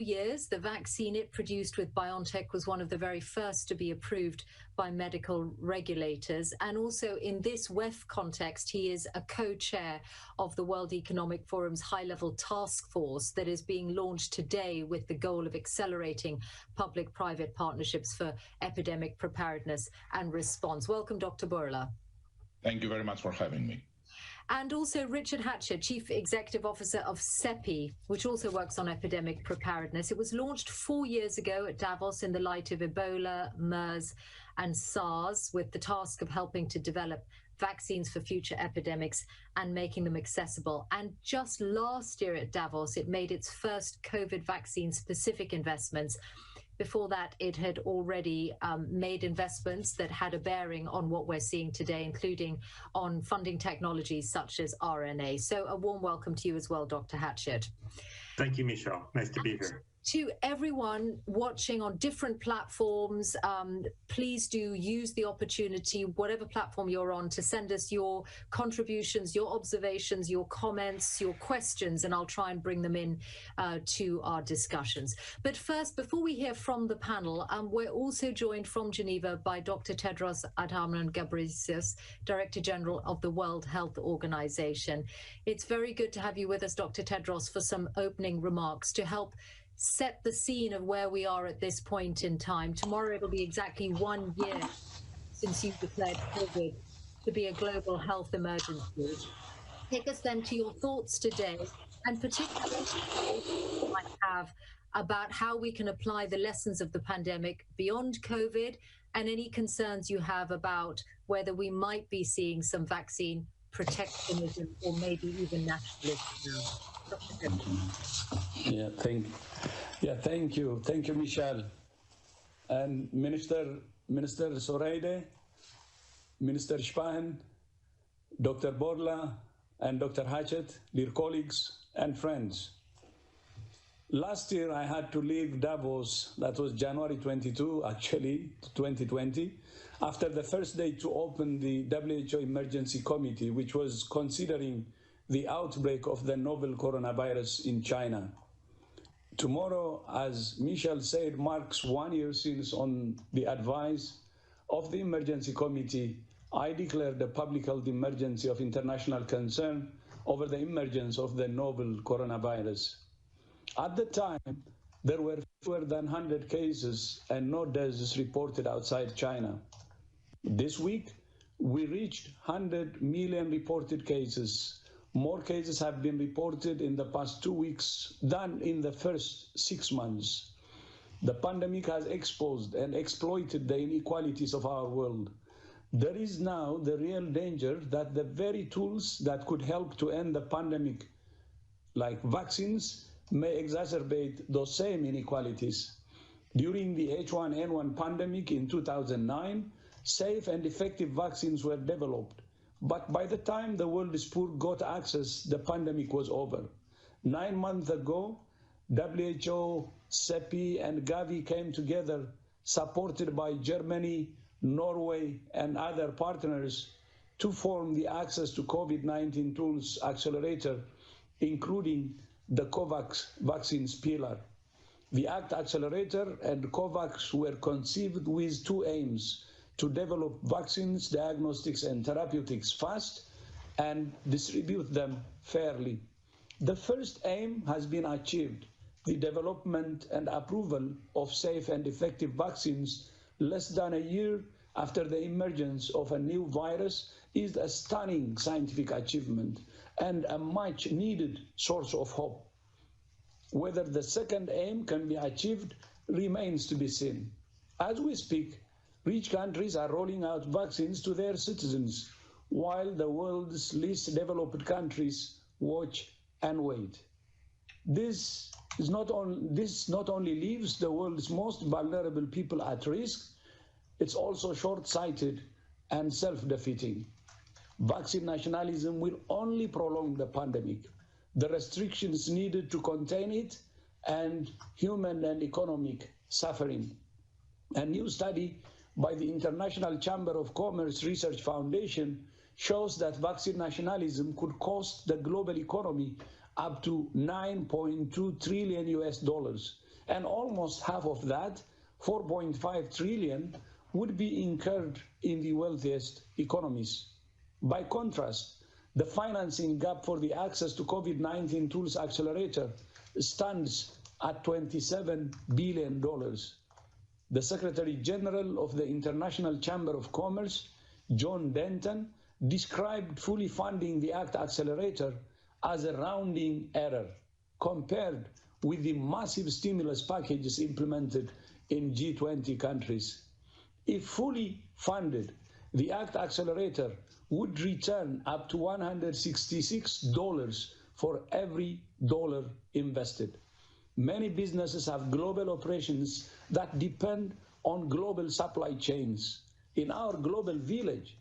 years, the vaccine it produced with BioNTech was one of the very first to be approved by medical regulators. And also in this WEF context, he is a co-chair of the World Economic Forum's high-level task force that is being launched today with the goal of accelerating public-private partnerships for epidemic preparedness and response. Welcome, Dr. Bourla. Thank you very much for having me. And also Richard Hatcher, Chief Executive Officer of CEPI, which also works on epidemic preparedness. It was launched 4 years ago at Davos in the light of Ebola, MERS, and SARS, with the task of helping to develop vaccines for future epidemics and making them accessible. And just last year at Davos, it made its first COVID vaccine-specific investments. Before that, it had already made investments that had a bearing on what we're seeing today, including on funding technologies such as RNA. So a warm welcome to you as well, Dr. Hatchett. Thank you, Michelle. Nice to be here. To everyone watching on different platforms, please do use the opportunity, whatever platform you're on, to send us your contributions, your observations, your comments, your questions, and I'll try and bring them in to our discussions. But first, before we hear from the panel, we're also joined from Geneva by Dr. Tedros Adhanom Ghebreyesus, Director General of the World Health Organization. It's very good to have you with us, Dr. Tedros, for some opening remarks to help set the scene of where we are at this point in time. Tomorrow it'll be exactly 1 year since you declared COVID to be a global health emergency. Take us then to your thoughts today, and particularly you might have about how we can apply the lessons of the pandemic beyond COVID, and any concerns you have about whether we might be seeing some vaccine protectionism or maybe even nationalism. Thank you, Michelle. And Minister Zoraide, Minister Spahn, Dr. Bourla, and Dr. Hatchett, dear colleagues and friends. Last year, I had to leave Davos, that was January 22, actually, 2020, after the first day to open the WHO Emergency Committee, which was considering the outbreak of the novel coronavirus in China. Tomorrow, as Michel said, marks 1 year since, on the advice of the Emergency Committee, I declared a public health emergency of international concern over the emergence of the novel coronavirus. At the time, there were fewer than 100 cases and no deaths reported outside China. This week, we reached 100 million reported cases. More cases have been reported in the past 2 weeks than in the first 6 months. The pandemic has exposed and exploited the inequalities of our world. There is now the real danger that the very tools that could help to end the pandemic, like vaccines, may exacerbate those same inequalities. During the H1N1 pandemic in 2009, safe and effective vaccines were developed. But by the time the world's poor got access, the pandemic was over. 9 months ago, WHO, CEPI, and Gavi came together, supported by Germany, Norway, and other partners, to form the Access to COVID-19 Tools Accelerator, including the COVAX vaccines pillar. The ACT Accelerator and COVAX were conceived with 2 aims: to develop vaccines, diagnostics, and therapeutics fast and distribute them fairly. The first aim has been achieved. The development and approval of safe and effective vaccines less than a year after the emergence of a new virus is a stunning scientific achievement and a much needed source of hope. Whether the second aim can be achieved remains to be seen. As we speak, rich countries are rolling out vaccines to their citizens, while the world's least developed countries watch and wait. This not only leaves the world's most vulnerable people at risk, it's also short-sighted and self-defeating. Vaccine nationalism will only prolong the pandemic. The restrictions needed to contain it, and human and economic suffering. A new study by the International Chamber of Commerce Research Foundation shows that vaccine nationalism could cost the global economy up to $9.2 trillion, and almost half of that, 4.5 trillion, would be incurred in the wealthiest economies. By contrast, the financing gap for the Access to COVID-19 Tools Accelerator stands at $27 billion. The Secretary General of the International Chamber of Commerce, John Denton, described fully funding the ACT Accelerator as a rounding error compared with the massive stimulus packages implemented in G20 countries. If fully funded, the ACT Accelerator would return up to $166 for every dollar invested. Many businesses have global operations that depend on global supply chains. In our global village,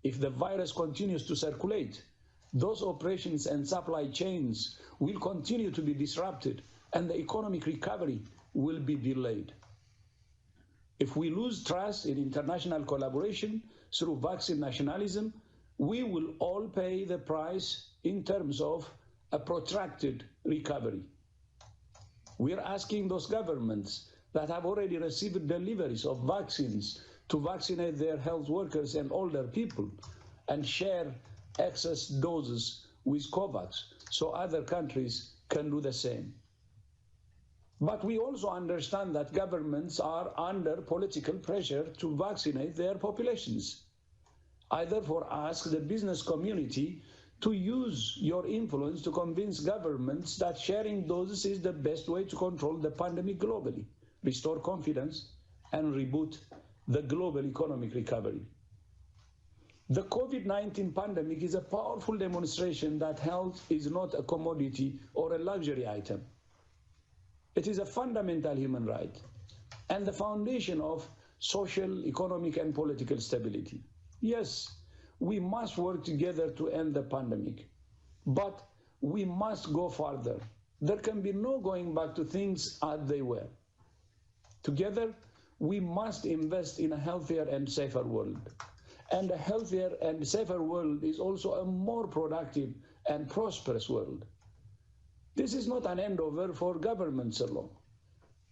if the virus continues to circulate, those operations and supply chains will continue to be disrupted and the economic recovery will be delayed. If we lose trust in international collaboration through vaccine nationalism, we will all pay the price in terms of a protracted recovery. We are asking those governments that have already received deliveries of vaccines to vaccinate their health workers and older people and share excess doses with COVAX so other countries can do the same. But we also understand that governments are under political pressure to vaccinate their populations. I therefore ask the business community to use your influence to convince governments that sharing doses is the best way to control the pandemic globally, restore confidence, and reboot the global economic recovery. The COVID-19 pandemic is a powerful demonstration that health is not a commodity or a luxury item. It is a fundamental human right and the foundation of social, economic, and political stability. Yes, we must work together to end the pandemic, but we must go further. There can be no going back to things as they were. Together, we must invest in a healthier and safer world. And a healthier and safer world is also a more productive and prosperous world. This is not an endeavor for governments alone.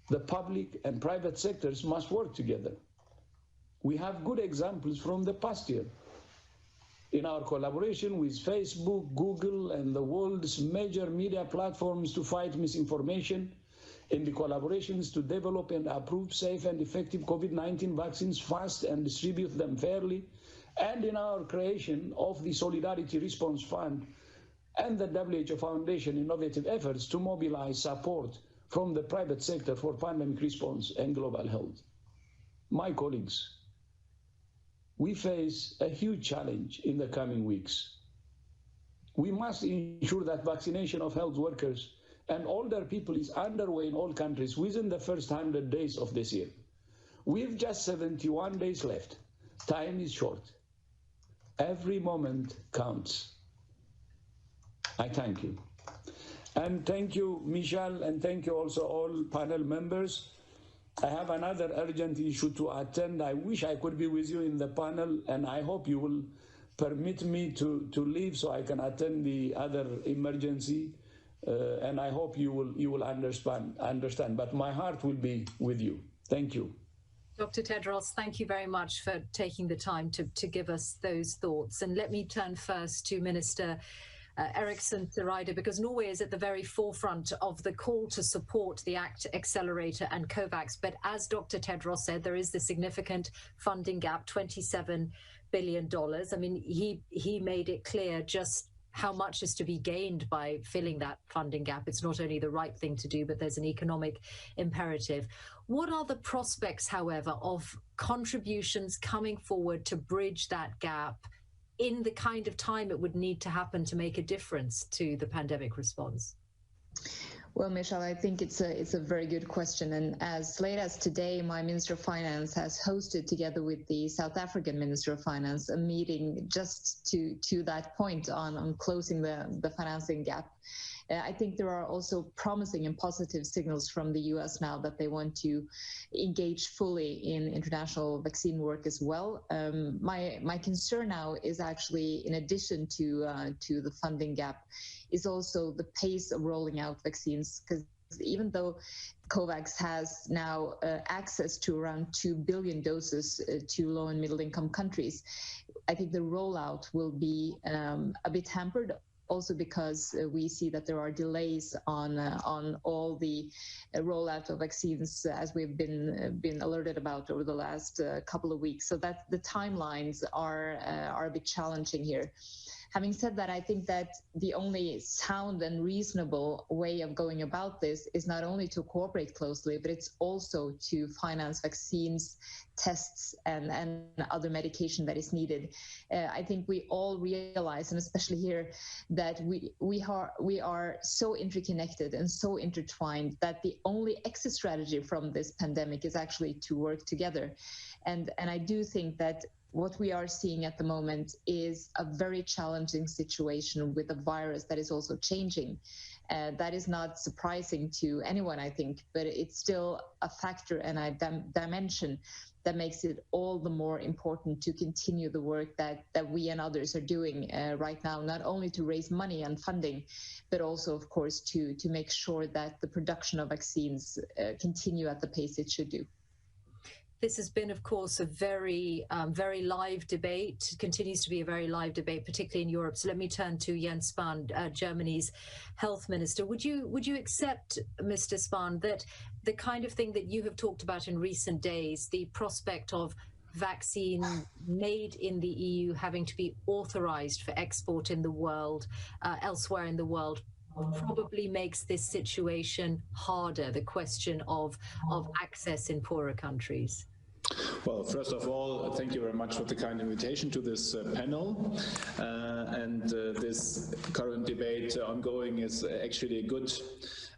The public and private sectors must work together. We have good examples from the past year. In our collaboration with Facebook, Google, and the world's major media platforms to fight misinformation, in the collaborations to develop and approve safe and effective COVID-19 vaccines fast and distribute them fairly, and in our creation of the Solidarity Response Fund and the WHO Foundation innovative efforts to mobilize support from the private sector for pandemic response and global health. My colleagues, we face a huge challenge in the coming weeks. We must ensure that vaccination of health workers and older people is underway in all countries within the first 100 days of this year. We've just 71 days left. Time is short. Every moment counts. I thank you. And thank you, Michel, and thank you also all panel members. I have another urgent issue to attend. I wish I could be with you in the panel, and I hope you will permit me to leave so I can attend the other emergency. And I hope you will understand. But my heart will be with you. Thank you. Dr. Tedros, thank you very much for taking the time to give us those thoughts. And let me turn first to Minister Eriksen Søreide, because Norway is at the very forefront of the call to support the ACT Accelerator and COVAX. But as Dr. Tedros said, there is the significant funding gap, $27 billion. I mean, he made it clear just how much is to be gained by filling that funding gap. It's not only the right thing to do, but there's an economic imperative. What are the prospects, however, of contributions coming forward to bridge that gap in the kind of time it would need to happen to make a difference to the pandemic response? Well, Michelle, I think it's a very good question. And as late as today, my Minister of Finance has hosted, together with the South African Minister of Finance, a meeting just to that point on closing the financing gap. I think there are also promising and positive signals from the US now that they want to engage fully in international vaccine work as well. My concern now is actually, in addition to the funding gap, is also the pace of rolling out vaccines, because even though COVAX has now access to around 2 billion doses to low and middle income countries. I think the rollout will be a bit hampered, also because we see that there are delays on all the rollout of vaccines, as we've been alerted about over the last couple of weeks. So that the timelines are a bit challenging here. Having said that, I think that the only sound and reasonable way of going about this is not only to cooperate closely, but it's also to finance vaccines, tests, and other medication that is needed. I think we all realize, and especially here, that we are so interconnected and so intertwined that the only exit strategy from this pandemic is actually to work together. And I do think that what we are seeing at the moment is a very challenging situation with a virus that is also changing. That is not surprising to anyone, I think, but it's still a factor and a dimension that makes it all the more important to continue the work that we and others are doing right now, not only to raise money and funding, but also, of course, to make sure that the production of vaccines continue at the pace it should do. This has been, of course, a very, very live debate. It continues to be a very live debate, particularly in Europe. So let me turn to Jens Spahn, Germany's health minister. Would you accept, Mr. Spahn, that the kind of thing that you have talked about in recent days, the prospect of vaccine made in the EU having to be authorized for export in the world, elsewhere in the world, probably makes this situation harder, the question of access in poorer countries? Well, first of all, thank you very much for the kind invitation to this panel. This current debate ongoing is actually a good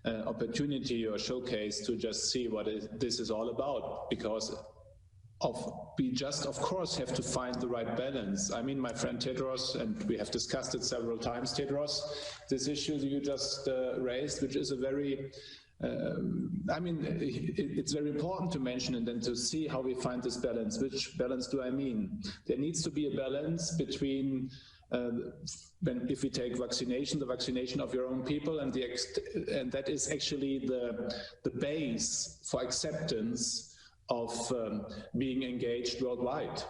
opportunity or showcase to just see what this is all about, because we just, of course, have to find the right balance. I mean, my friend Tedros, and we have discussed it several times, Tedros, this issue that you just raised, which is a very, it's very important to mention and then to see how we find this balance. Which balance do I mean? There needs to be a balance between if we take vaccination, the vaccination of your own people, and that is actually the base for acceptance of being engaged worldwide.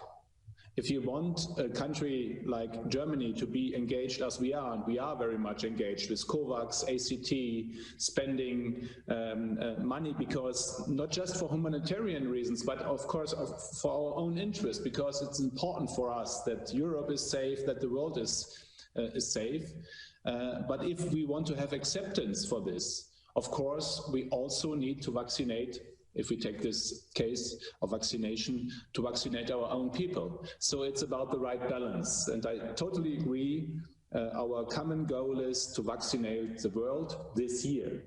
If you want a country like Germany to be engaged as we are, and we are very much engaged with COVAX, ACT, spending money, because not just for humanitarian reasons, but of course for our own interest, because it's important for us that Europe is safe, that the world is safe. But if we want to have acceptance for this, of course, we also need to vaccinate. If we take this case of vaccination, to vaccinate our own people. So it's about the right balance. And I totally agree. Our common goal is to vaccinate the world this year.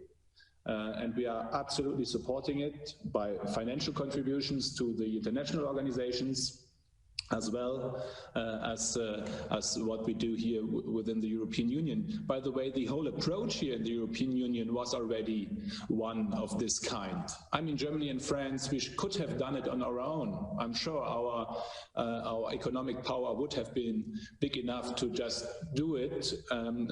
And we are absolutely supporting it by financial contributions to the international organizations, as well as what we do here within the European Union. By the way, the whole approach here in the European Union was already one of this kind. I mean, Germany and France, we could have done it on our own. I'm sure our economic power would have been big enough to just do it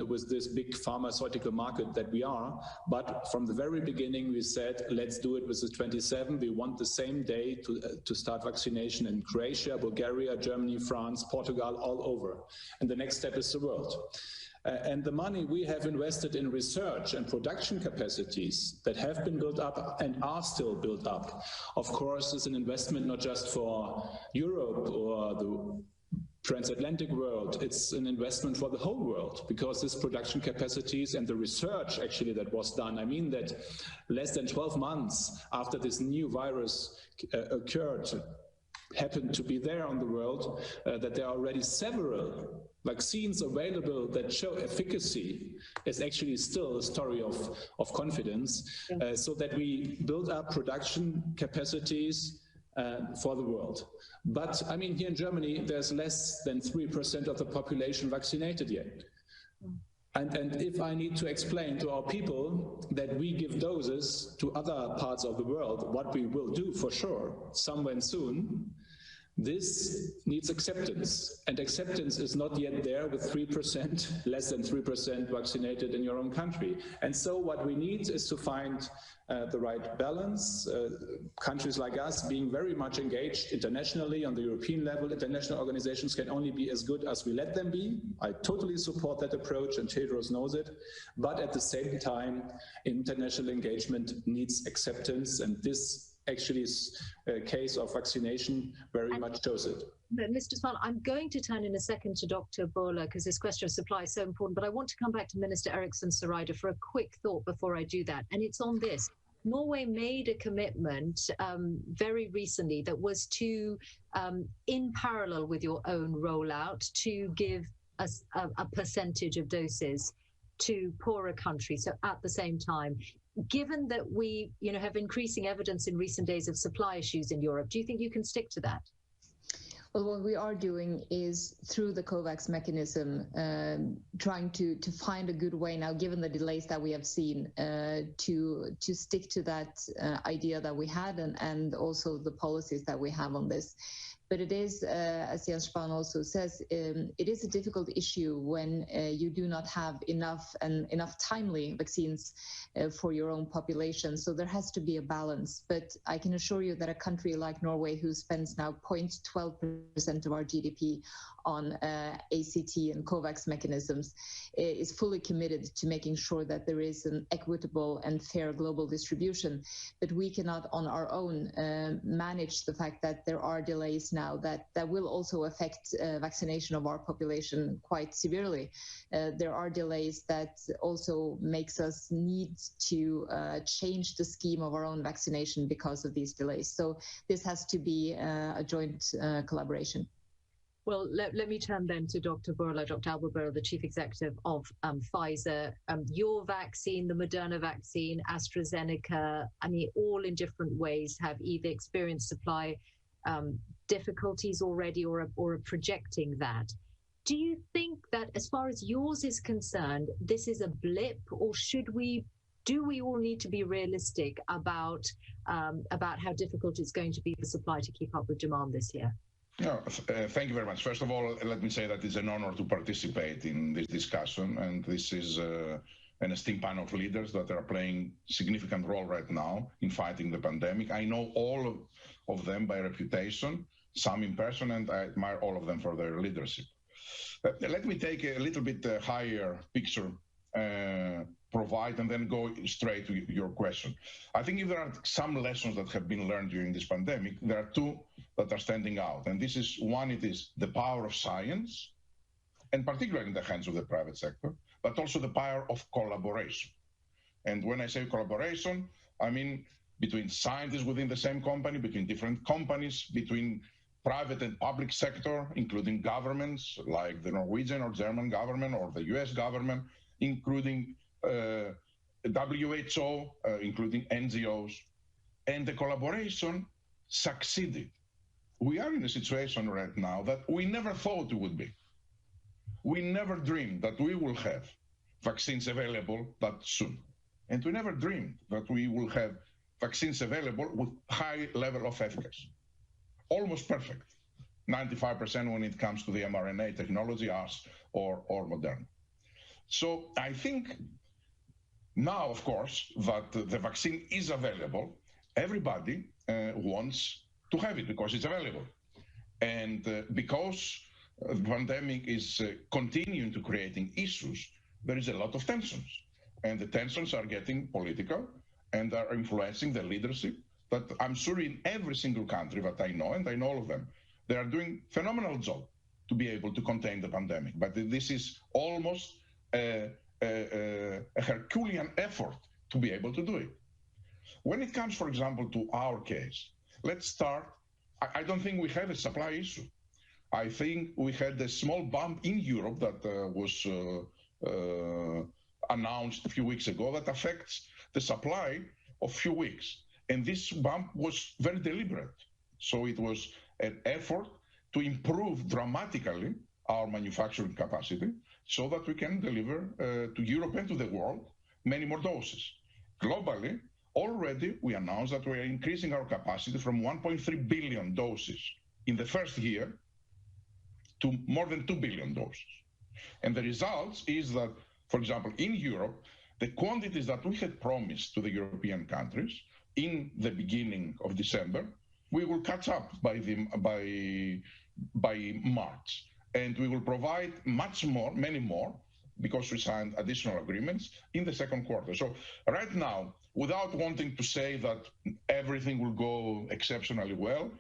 with this big pharmaceutical market that we are. But from the very beginning, we said, let's do it with the 27. We want the same day to start vaccination in Croatia, Bulgaria, Germany, France, Portugal, all over. And the next step is the world. And the money we have invested in research and production capacities that have been built up and are still built up, of course, is an investment not just for Europe or the transatlantic world, it's an investment for the whole world, because this production capacities and the research actually that was done, I mean that less than 12 months after this new virus occurred, happened to be there on the world, that there are already several vaccines available that show efficacy, is actually still a story of confidence, so that we build up production capacities for the world. But I mean, here in Germany, there's less than 3% of the population vaccinated yet. And if I need to explain to our people that we give doses to other parts of the world, what we will do for sure, somewhere soon, This needs acceptance, and acceptance is not yet there with 3%, less than 3% vaccinated in your own country. And so what we need is to find the right balance. Countries like us being very much engaged internationally on the European level. International organizations can only be as good as we let them be. I totally support that approach, and Tedros knows it. But at the same time, international engagement needs acceptance, and this actually case of vaccination very much shows it. Mr. Spahn, I'm going to turn in a second to Dr. Bourla because this question of supply is so important, but I want to come back to Minister Eriksson Søreide for a quick thought before I do that. And it's on this. Norway made a commitment very recently that was to, in parallel with your own rollout, to give us a percentage of doses to poorer countries, so at the same time. Given that we have increasing evidence in recent days of supply issues in Europe, do you think you can stick to that? Well, what we are doing is through the COVAX mechanism, trying to find a good way now, given the delays that we have seen, to stick to that idea that we had and also the policies that we have on this. But it is, as Jens Spahn also says, it is a difficult issue when you do not have enough timely vaccines for your own population. So there has to be a balance. But I can assure you that a country like Norway, who spends now 0.12% of our GDP on ACT and COVAX mechanisms, is fully committed to making sure that there is an equitable and fair global distribution. But we cannot on our own manage the fact that there are delays now that will also affect vaccination of our population quite severely. There are delays that also makes us need to change the scheme of our own vaccination because of these delays. So this has to be a joint collaboration. Well, let me turn then to Dr. Bourla, Dr. Albert Bourla, the Chief Executive of Pfizer. Your vaccine, the Moderna vaccine, AstraZeneca, I mean, all in different ways have either experienced supply difficulties already or are projecting that. Do you think that as far as yours is concerned, this is a blip, or do we all need to be realistic about how difficult it's going to be for supply to keep up with demand this year? No, thank you very much. First of all, let me say that it's an honor to participate in this discussion, and this is an esteemed panel of leaders that are playing a significant role right now in fighting the pandemic. I know all of them by reputation, some in person, and I admire all of them for their leadership. Let me take a little bit higher picture, provide, and then go straight to your question. I think if there are some lessons that have been learned during this pandemic, there are two that are standing out. And this is one, it is the power of science, and particularly in the hands of the private sector, but also the power of collaboration. And when I say collaboration, I mean between scientists within the same company, between different companies, between private and public sector, including governments like the Norwegian or German government or the US government, including WHO, including NGOs. And the collaboration succeeded. We are in a situation right now that we never thought it would be. We never dreamed that we will have vaccines available that soon. And we never dreamed that we will have vaccines available with high level of efficacy. Almost perfect. 95% when it comes to the mRNA technology, us or Moderna. So I think now, of course, that the vaccine is available, everybody wants to have it because it's available. And because the pandemic is continuing to creating issues, there is a lot of tensions. And the tensions are getting political and are influencing the leadership that I'm sure in every single country that I know, and I know all of them, they are doing a phenomenal job to be able to contain the pandemic. But this is almost a Herculean effort to be able to do it. When it comes, for example, to our case, let's start. I don't think we have a supply issue. I think we had a small bump in Europe that was announced a few weeks ago that affects the supply of few weeks. And this bump was very deliberate. So it was an effort to improve dramatically our manufacturing capacity so that we can deliver to Europe and to the world many more doses. Globally, already we announced that we are increasing our capacity from 1.3 billion doses in the first year to more than 2 billion doses. And the results is that, for example, in Europe, the quantities that we had promised to the European countries in the beginning of December, we will catch up by March. And we will provide much more, many more, because we signed additional agreements in the second quarter. So right now, without wanting to say that everything will go exceptionally well,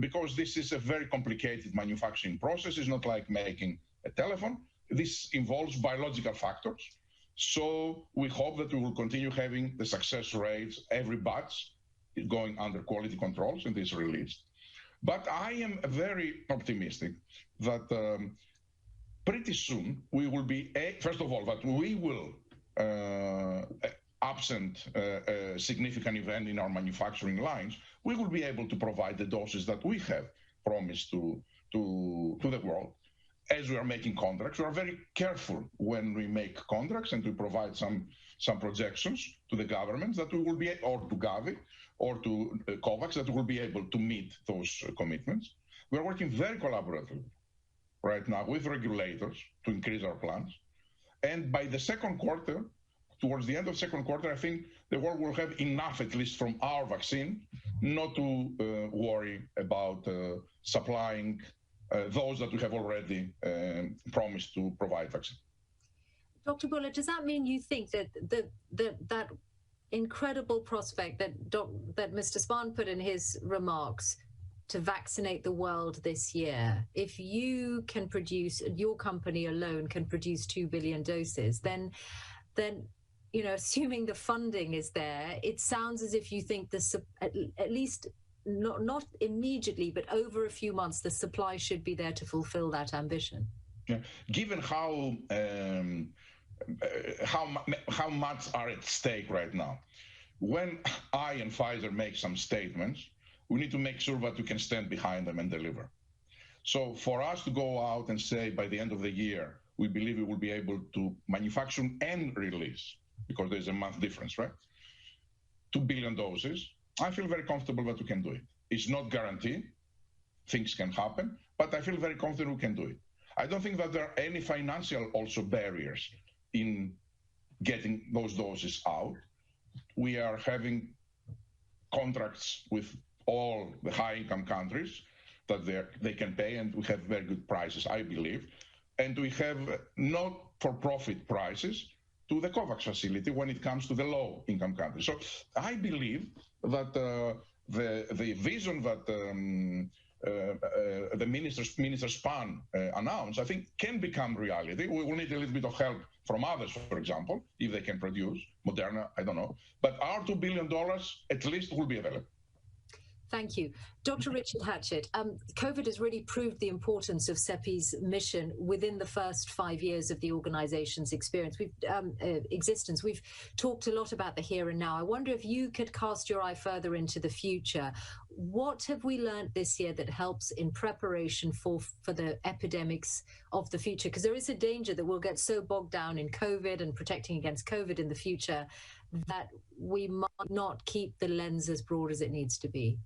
because this is a very complicated manufacturing process, it's not like making a telephone. This involves biological factors. So we hope that we will continue having the success rates, every batch is going under quality controls and is released. But I am very optimistic that pretty soon we will be, first of all, that we will, absent a significant event in our manufacturing lines, we will be able to provide the doses that we have promised to the world. As we are making contracts, we are very careful when we make contracts and we provide some projections to the governments that we will be, or to Gavi, or to COVAX, that we will be able to meet those commitments. We are working very collaboratively right now with regulators to increase our plans. And by the second quarter, towards the end of second quarter, I think the world will have enough, at least from our vaccine, not to worry about supplying those that we have already promised to provide vaccine. Dr. Bourla, does that mean you think that that incredible prospect that Mr. Spahn put in his remarks to vaccinate the world this year, if you can produce, your company alone can produce 2 billion doses, then you know, assuming the funding is there, it sounds as if you think this, at least not immediately, but over a few months, the supply should be there to fulfill that ambition. Yeah. Given how much are at stake right now, when I and Pfizer make some statements, we need to make sure that we can stand behind them and deliver. So for us to go out and say by the end of the year, we believe we will be able to manufacture and release, because there's a month difference, right? 2 billion doses. I feel very comfortable that we can do it. It's not guaranteed. Things can happen, but I feel very confident we can do it. I don't think that there are any financial also barriers in getting those doses out. We are having contracts with all the high-income countries that they can pay, and we have very good prices, I believe. And we have not for-profit prices to the COVAX facility when it comes to the low-income countries. So I believe that the vision that the Minister Spahn announced, I think, can become reality. We will need a little bit of help from others, for example, if they can produce. Moderna, I don't know. But our $2 billion at least will be available. Thank you. Dr. Richard Hatchett, COVID has really proved the importance of CEPI's mission within the first 5 years of the organization's existence. We've talked a lot about the here and now. I wonder if you could cast your eye further into the future. What have we learned this year that helps in preparation for the epidemics of the future? Because there is a danger that we'll get so bogged down in COVID and protecting against COVID in the future that we might not keep the lens as broad as it needs to be.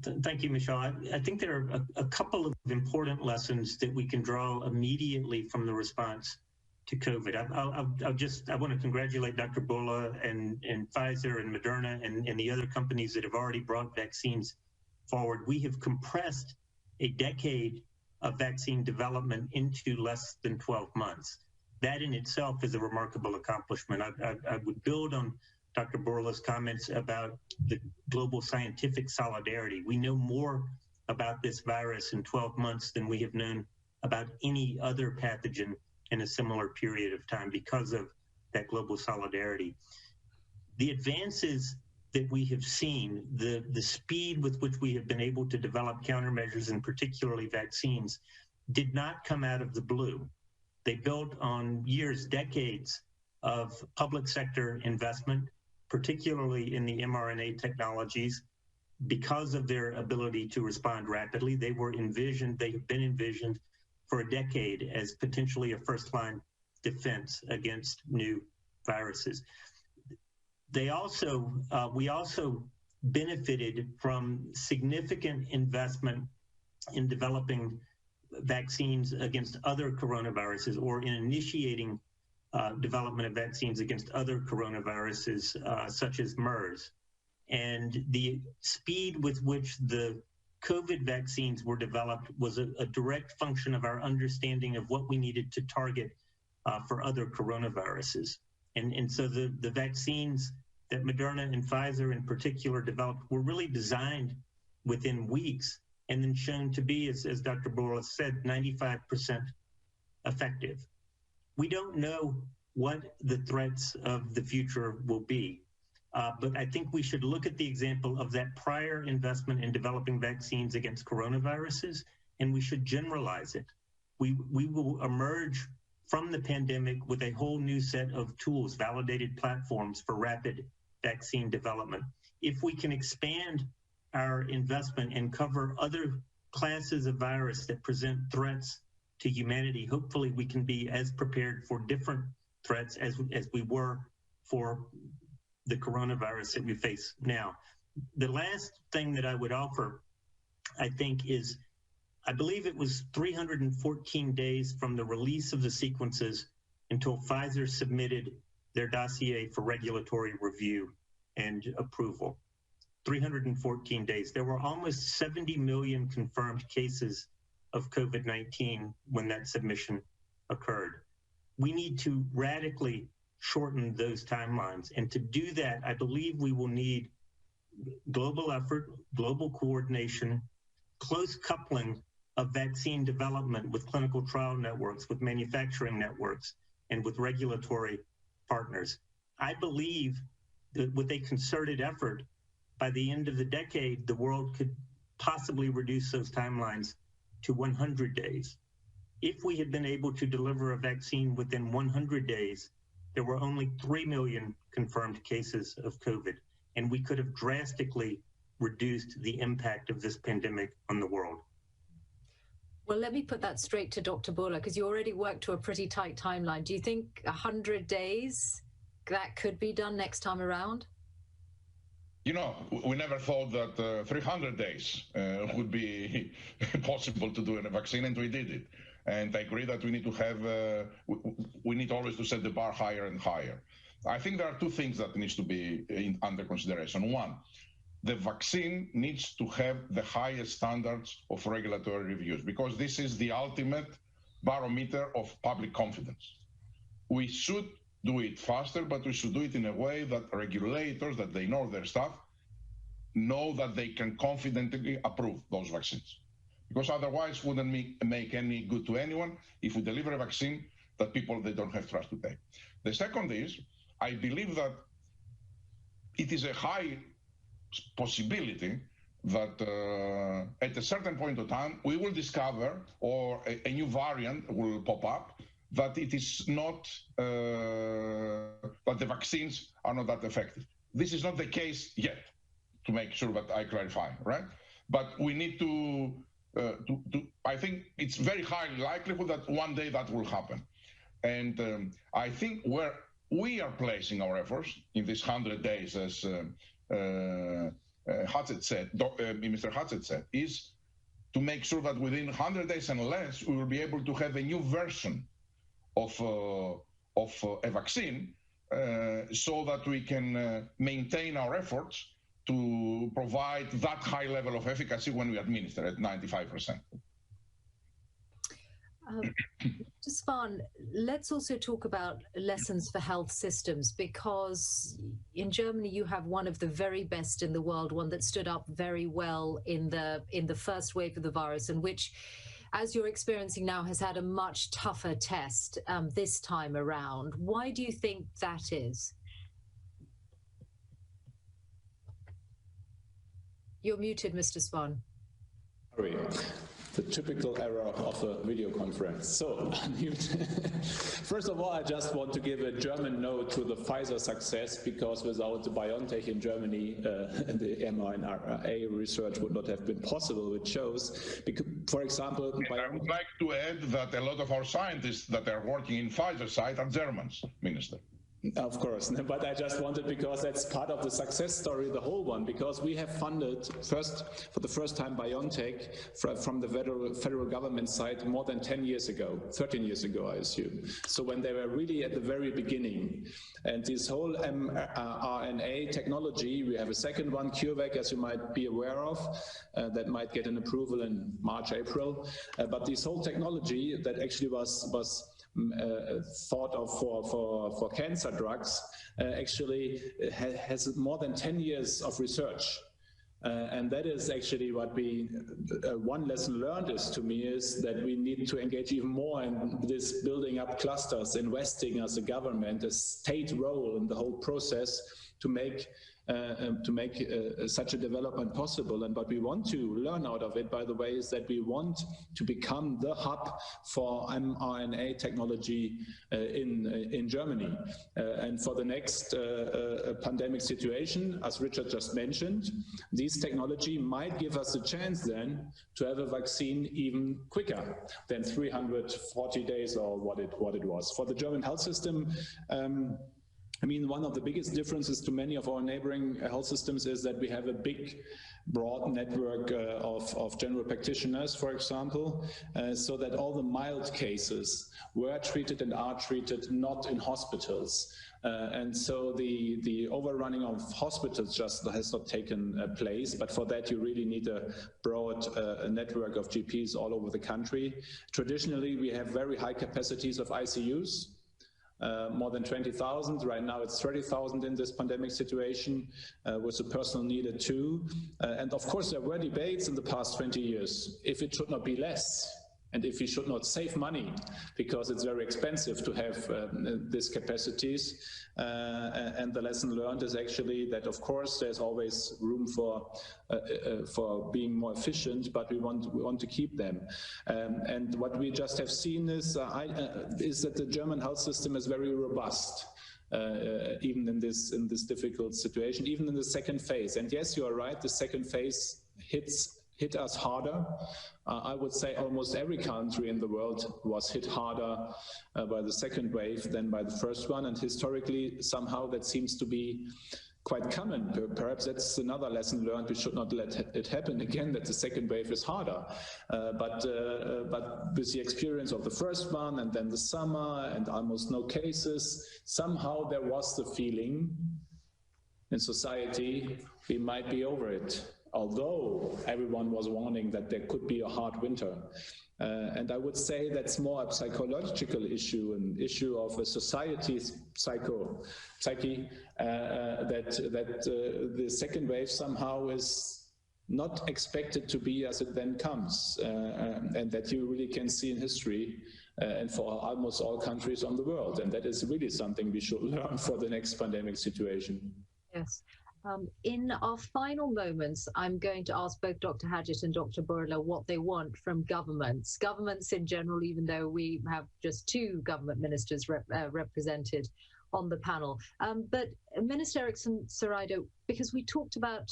Thank you, Michelle. I think there are a couple of important lessons that we can draw immediately from the response to COVID. I want to congratulate Dr. Bourla and Pfizer and Moderna and the other companies that have already brought vaccines forward. We have compressed a decade of vaccine development into less than 12 months. That in itself is a remarkable accomplishment. I would build on Dr. Bourla's comments about the global scientific solidarity. We know more about this virus in 12 months than we have known about any other pathogen in a similar period of time because of that global solidarity. The advances that we have seen, the speed with which we have been able to develop countermeasures and particularly vaccines, did not come out of the blue. They built on years, decades of public sector investment, particularly in the mRNA technologies. Because of their ability to respond rapidly, they have been envisioned for a decade as potentially a first-line defense against new viruses. We also benefited from significant investment in developing vaccines against other coronaviruses, or in initiating development of vaccines against other coronaviruses, such as MERS. And the speed with which the COVID vaccines were developed was a direct function of our understanding of what we needed to target for other coronaviruses. And so the vaccines that Moderna and Pfizer in particular developed were really designed within weeks and then shown to be, as Dr. Bourla said, 95% effective. We don't know what the threats of the future will be, but I think we should look at the example of that prior investment in developing vaccines against coronaviruses, and we should generalize it. We will emerge from the pandemic with a whole new set of tools, validated platforms for rapid vaccine development. If we can expand our investment and cover other classes of virus that present threats to humanity, hopefully we can be as prepared for different threats as we were for the coronavirus that we face now. The last thing that I would offer, I think, is I believe it was 314 days from the release of the sequences until Pfizer submitted their dossier for regulatory review and approval. 314 days. There were almost 70 million confirmed cases of COVID-19 when that submission occurred. We need to radically shorten those timelines. And to do that, I believe we will need global effort, global coordination, close coupling of vaccine development with clinical trial networks, with manufacturing networks, and with regulatory partners. I believe that with a concerted effort, by the end of the decade, the world could possibly reduce those timelines to 100 days. If we had been able to deliver a vaccine within 100 days, there were only 3 million confirmed cases of COVID, and we could have drastically reduced the impact of this pandemic on the world. Well, let me put that straight to Dr. Bourla, because you already worked to a pretty tight timeline. Do you think 100 days, that could be done next time around? You know, we never thought that 300 days would be possible to do in a vaccine, and we did it. And I agree that we need to have, we need always to set the bar higher and higher. I think there are two things that needs to be under consideration. One, the vaccine needs to have the highest standards of regulatory reviews, because this is the ultimate barometer of public confidence. We should do it faster, but we should do it in a way that regulators, that they know their stuff, know that they can confidently approve those vaccines. Because otherwise wouldn't make any good to anyone if we deliver a vaccine that people, they don't have trust to take. The second is, I believe that it is a high possibility that at a certain point of time, we will discover, or a new variant will pop up, that it is not, that the vaccines are not that effective. This is not the case yet, to make sure that I clarify, right? But we need to I think it's very high likelihood that one day that will happen. And I think where we are placing our efforts in this 100 days, as Hatzet said, Mr. Hatzet said, is to make sure that within 100 days and less, we will be able to have a new version of a vaccine so that we can maintain our efforts to provide that high level of efficacy when we administer at 95%. Spahn, let's also talk about lessons for health systems, because in Germany you have one of the very best in the world, one that stood up very well in the first wave of the virus, and which, as you're experiencing now, has had a much tougher test this time around. Why do you think that is? You're muted, Mr. Spahn. Sorry, the typical error of a video conference. So, first of all, I just want to give a German note to the Pfizer success, because without the BioNTech in Germany, the mRNA research would not have been possible, which shows, because, for example... I would like to add that a lot of our scientists that are working in Pfizer site are Germans, Minister. Of course, but I just wanted, because that's part of the success story, the whole one, because we have funded for the first time BioNTech from the federal government side more than 10 years ago, 13 years ago, I assume. So when they were really at the very beginning. And this whole mRNA technology, we have a second one, CureVac, as you might be aware of, that might get an approval in March, April. But this whole technology that actually was thought of for cancer drugs actually has more than 10 years of research. And that is actually what one lesson learned is that we need to engage even more in this building up clusters, investing as a government, a state role in the whole process to make such a development possible. And what we want to learn out of it, by the way, is that we want to become the hub for mRNA technology in Germany. And for the next pandemic situation, as Richard just mentioned, this technology might give us a chance then to have a vaccine even quicker than 340 days or what it was. For the German health system, I mean, one of the biggest differences to many of our neighboring health systems is that we have a big, broad network of general practitioners, for example, so that all the mild cases were treated and are treated not in hospitals. And so the overrunning of hospitals just has not taken place, but for that you really need a broad network of GPs all over the country. Traditionally, we have very high capacities of ICUs. More than 20,000. Right now it's 30,000 in this pandemic situation, with the personnel needed too. And of course there were debates in the past 20 years if it should not be less and if we should not save money because it's very expensive to have these capacities. And the lesson learned is actually that of course there's always room for being more efficient, but we want to keep them. And what we just have seen is that the German health system is very robust. Even in this difficult situation, even in the second phase. And yes, you are right, the second phase hit us harder. I would say almost every country in the world was hit harder by the second wave than by the first one. And historically, somehow that seems to be quite common. Perhaps that's another lesson learned. We should not let it happen again, that the second wave is harder. But with the experience of the first one and then the summer and almost no cases, somehow there was the feeling in society we might be over it. Although everyone was warning that there could be a hard winter. And I would say that's more a psychological issue, an issue of a society's psyche, that the second wave somehow is not expected to be as it then comes, and that you really can see in history and for almost all countries on the world. And that is really something we should learn for the next pandemic situation. Yes. In our final moments, I'm going to ask both Dr. Hajic and Dr. Bourla what they want from governments in general, even though we have just two government ministers represented on the panel. But Minister Eriksson-Søreide, because we talked about,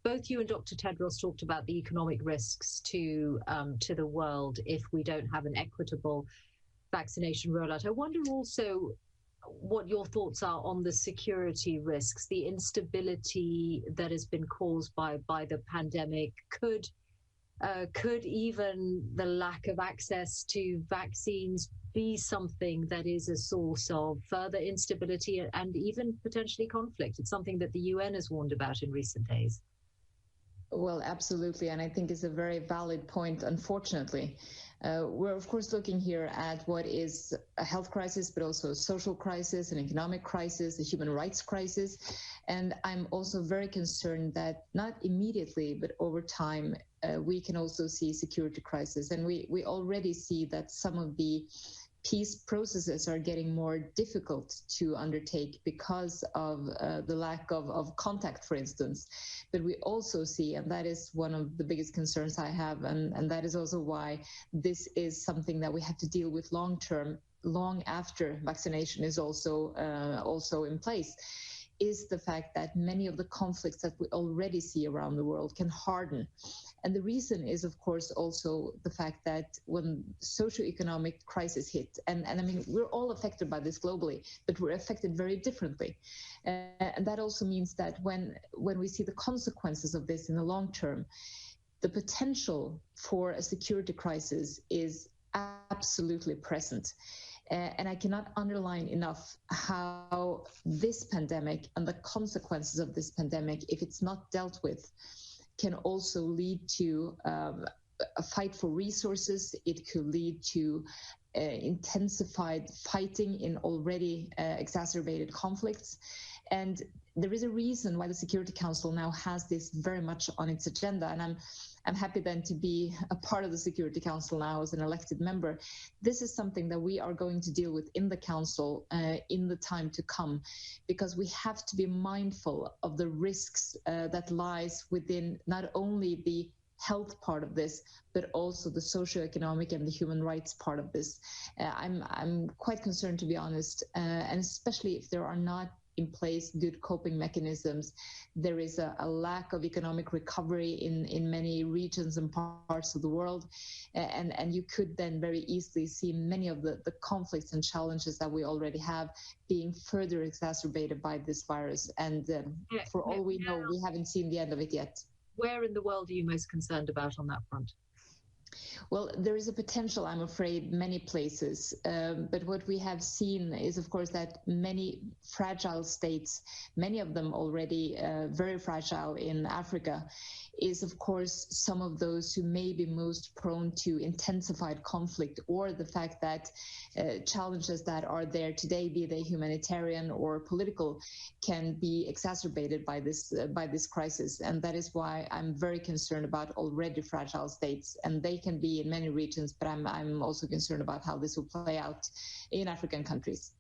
both you and Dr. Tedros talked about the economic risks to the world if we don't have an equitable vaccination rollout. I wonder also what your thoughts are on the security risks, the instability that has been caused by the pandemic. Could even the lack of access to vaccines be something that is a source of further instability and even potentially conflict? It's something that the UN has warned about in recent days. Well, absolutely. And I think it's a very valid point, unfortunately. We're, of course, looking here at what is a health crisis, but also a social crisis, an economic crisis, a human rights crisis. And I'm also very concerned that not immediately, but over time, we can also see security crisis. And we already see that some of the peace processes are getting more difficult to undertake because of the lack of contact, for instance. But we also see, and that is one of the biggest concerns I have, and that is also why this is something that we have to deal with long term, long after vaccination is also in place, is the fact that many of the conflicts that we already see around the world can harden. And the reason is, of course, also the fact that when socioeconomic crisis hit, and I mean, we're all affected by this globally, but we're affected very differently. And that also means that when we see the consequences of this in the long term, the potential for a security crisis is absolutely present. And I cannot underline enough how this pandemic and the consequences of this pandemic, if it's not dealt with, can also lead to a fight for resources. It could lead to intensified fighting in already exacerbated conflicts. And there is a reason why the Security Council now has this very much on its agenda. And I'm happy then to be a part of the Security Council now as an elected member. This is something that we are going to deal with in the Council in the time to come, because we have to be mindful of the risks that lies within not only the health part of this, but also the socioeconomic and the human rights part of this. I'm quite concerned, to be honest, and especially if there are not in place good coping mechanisms. There is a lack of economic recovery in many regions and parts of the world. And you could then very easily see many of the conflicts and challenges that we already have being further exacerbated by this virus. And for all we know, we haven't seen the end of it yet. Where in the world are you most concerned about on that front? Well, there is a potential, I'm afraid, many places. But what we have seen is, of course, that many fragile states, many of them already very fragile in Africa, is, of course, some of those who may be most prone to intensified conflict, or the fact that challenges that are there today, be they humanitarian or political, can be exacerbated by this crisis. And that is why I'm very concerned about already fragile states, and they can be in many regions, but I'm also concerned about how this will play out in African countries.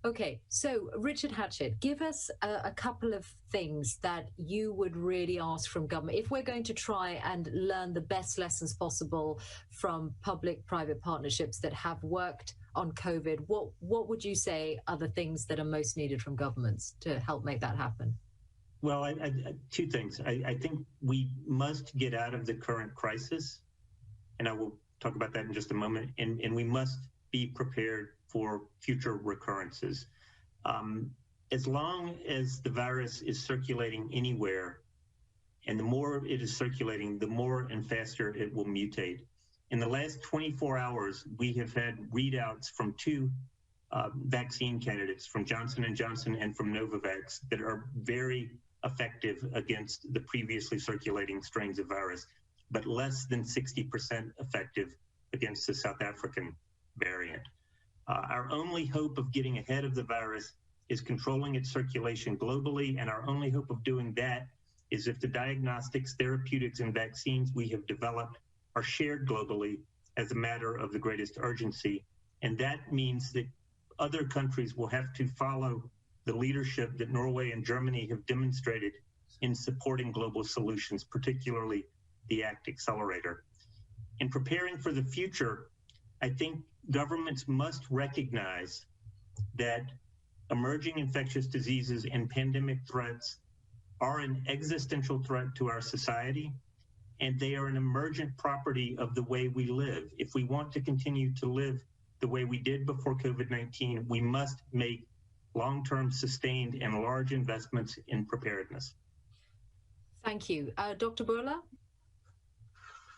Okay, so Richard Hatchett, give us a couple of things that you would really ask from government. If we're going to try and learn the best lessons possible from public-private partnerships that have worked on COVID, what would you say are the things that are most needed from governments to help make that happen? Well, two things. I think we must get out of the current crisis, and I will talk about that in just a moment, and we must be prepared for future recurrences. As long as the virus is circulating anywhere, and the more it is circulating, the more and faster it will mutate. In the last 24 hours, we have had readouts from two vaccine candidates, from Johnson & Johnson and from Novavax, that are very effective against the previously circulating strains of virus, but less than 60% effective against the South African variant. Our only hope of getting ahead of the virus is controlling its circulation globally, and our only hope of doing that is if the diagnostics, therapeutics, and vaccines we have developed are shared globally as a matter of the greatest urgency. And that means that other countries will have to follow the leadership that Norway and Germany have demonstrated in supporting global solutions, particularly the ACT Accelerator. In preparing for the future, I think governments must recognize that emerging infectious diseases and pandemic threats are an existential threat to our society, and they are an emergent property of the way we live. If we want to continue to live the way we did before COVID-19, we must make long-term, sustained, and large investments in preparedness. Thank you. Dr. Bourla?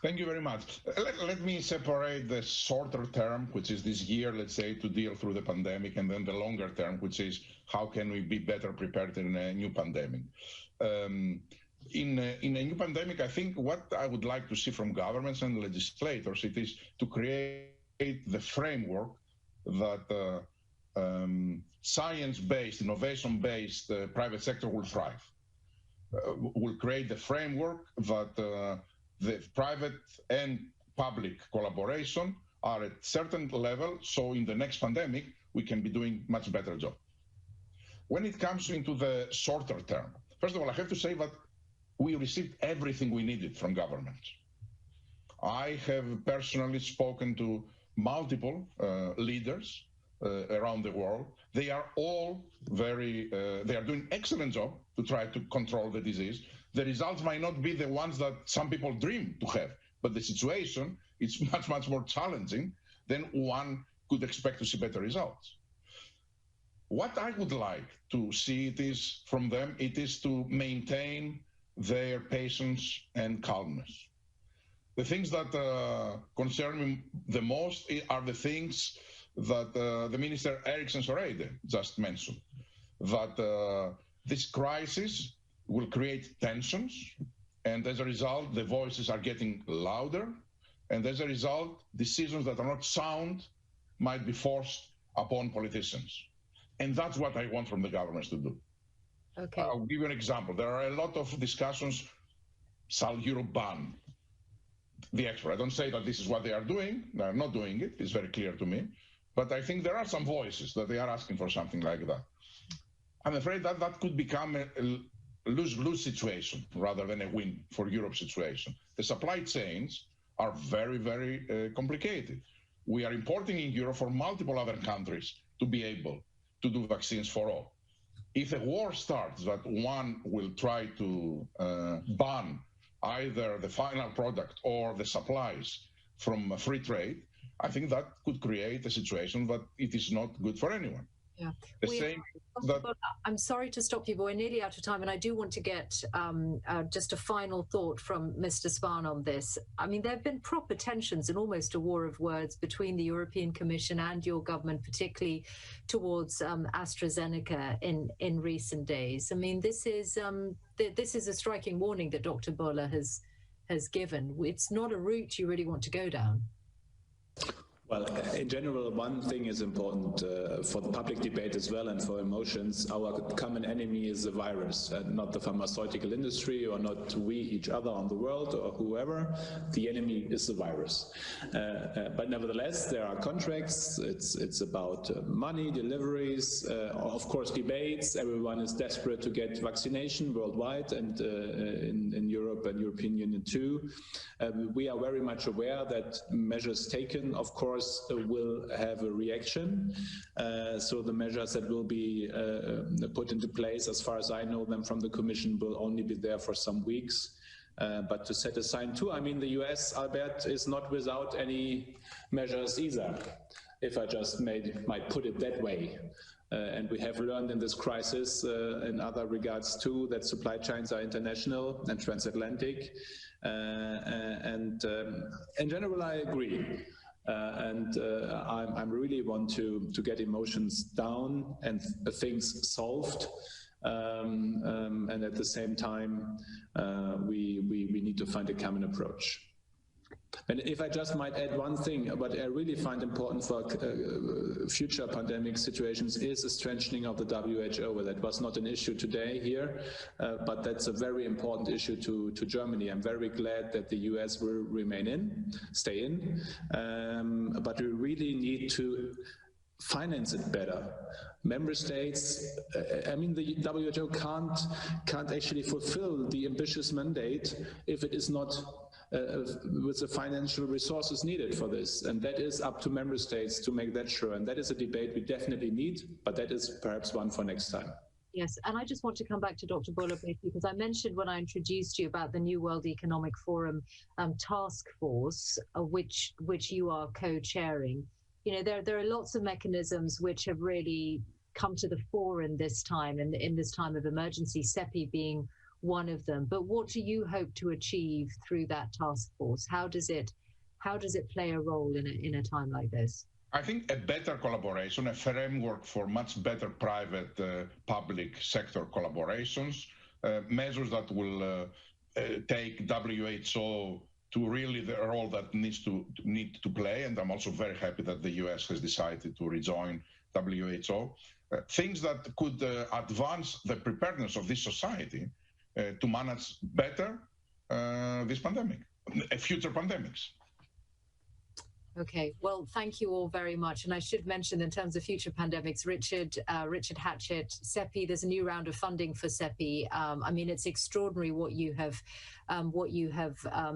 Thank you very much. Let me separate the shorter term, which is this year, let's say, to deal through the pandemic, and then the longer term, which is how can we be better prepared in a new pandemic. In a new pandemic, I think what I would like to see from governments and legislators, it is to create the framework that science-based, innovation-based private sector will thrive. Will create the framework that the private and public collaboration are at certain level, so in the next pandemic, we can be doing much better job. When it comes into the shorter term, first of all, I have to say that we received everything we needed from government. I have personally spoken to multiple leaders around the world. They are all they are doing excellent job to try to control the disease. The results might not be the ones that some people dream to have, but the situation is much, much more challenging than one could expect to see better results. What I would like to see from them is to maintain their patience and calmness. The things that concern me the most are the things that the Minister Eriksson Soreide just mentioned, that this crisis will create tensions, and as a result, the voices are getting louder, and as a result, decisions that are not sound might be forced upon politicians. And that's what I want from the governments to do. Okay. I'll give you an example. There are a lot of discussions, shall Europe ban the export? I don't say that this is what they are doing. They're not doing it. It's very clear to me. But I think there are some voices that they are asking for something like that. I'm afraid that that could become a lose-lose situation rather than a win for Europe's situation. The supply chains are very, very complicated. We are importing in Europe for multiple other countries to be able to do vaccines for all. If a war starts that one will try to ban either the final product or the supplies from free trade, I think that could create a situation that it is not good for anyone. Yeah. I'm sorry to stop you, but we're nearly out of time, and I do want to get just a final thought from Mr. Spahn on this. I mean, there have been proper tensions and almost a war of words between the European Commission and your government, particularly towards AstraZeneca in recent days. I mean, this is a striking warning that Dr. Bourla has given. It's not a route you really want to go down. Well, in general, one thing is important for the public debate as well and for emotions. Our common enemy is the virus, not the pharmaceutical industry or not we, each other on the world or whoever. The enemy is the virus. But nevertheless, there are contracts. It's about money, deliveries, of course, debates. Everyone is desperate to get vaccination worldwide and in Europe and European Union too. We are very much aware that measures taken, of course, will have a reaction. So the measures that will be put into place, as far as I know them from the Commission, will only be there for some weeks. But to set aside too, I mean, the US, Albert, is not without any measures either, if I just might put it that way. And we have learned in this crisis, in other regards too, that supply chains are international and transatlantic. And in general, I agree. I really want to get emotions down and things solved. And at the same time, we need to find a common approach. And if I just might add one thing, what I really find important for future pandemic situations is the strengthening of the WHO. That was not an issue today here, but that's a very important issue to Germany. I'm very glad that the US will stay in, but we really need to finance it better. Member states, I mean, the WHO can't actually fulfill the ambitious mandate if it is not with the financial resources needed for this. And that is up to member states to make that sure. And that is a debate we definitely need, but that is perhaps one for next time. Yes, and I just want to come back to Dr. Bourla because I mentioned when I introduced you about the New World Economic Forum task force, which you are co-chairing. You know, there are lots of mechanisms which have really come to the fore in this time, and in this time of emergency, CEPI being one of them. But what do you hope to achieve through that task force? How does it play a role in a time like this? I think a better collaboration, a framework for much better private public sector collaborations, measures that will take WHO to really the role that need to play. And I'm also very happy that the US has decided to rejoin WHO. Things that could advance the preparedness of this society to manage better this pandemic, future pandemics. Okay, well, thank you all very much. And I should mention, in terms of future pandemics, Richard Hatchett, CEPI, there's a new round of funding for CEPI. I mean, it's extraordinary what you have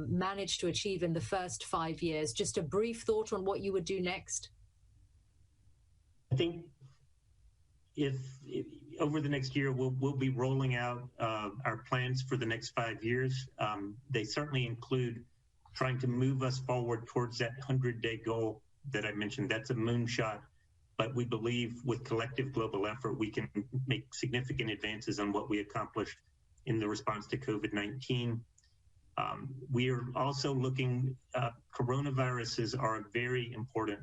managed to achieve in the first 5 years. Just a brief thought on what you would do next. think if over the next year, we'll be rolling out our plans for the next 5 years. They certainly include trying to move us forward towards that 100-day goal that I mentioned. That's a moonshot, but we believe with collective global effort, we can make significant advances on what we accomplished in the response to COVID-19. We are also looking, coronaviruses are a very important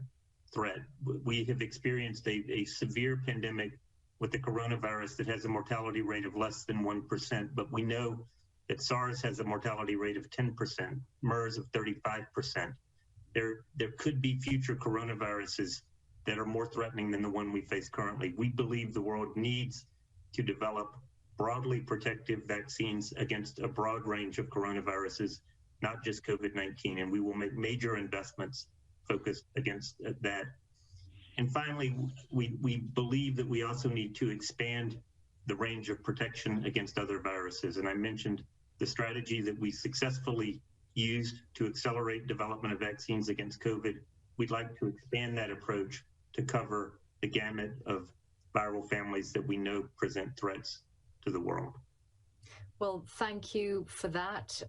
threat. We have experienced a severe pandemic with the coronavirus that has a mortality rate of less than 1%, but we know that SARS has a mortality rate of 10%, MERS of 35%. There could be future coronaviruses that are more threatening than the one we face currently. We believe the world needs to develop broadly protective vaccines against a broad range of coronaviruses, not just COVID-19, and we will make major investments focused against that. And finally, we believe that we also need to expand the range of protection against other viruses. And I mentioned the strategy that we successfully used to accelerate development of vaccines against COVID. We'd like to expand that approach to cover the gamut of viral families that we know present threats to the world. Well, thank you for that.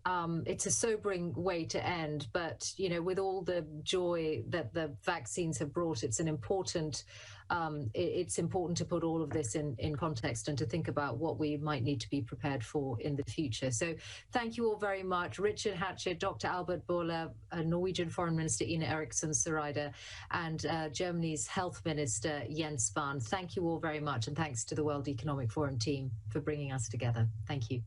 It's a sobering way to end, but with all the joy that the vaccines have brought, it's important to put all of this in context and to think about what we might need to be prepared for in the future. So thank you all very much. Richard Hatchett, Dr. Albert Bourla, Norwegian Foreign Minister Ine Eriksen Søreide, and Germany's Health Minister Jens Spahn. Thank you all very much, and thanks to the World Economic Forum team for bringing us together. Thank you.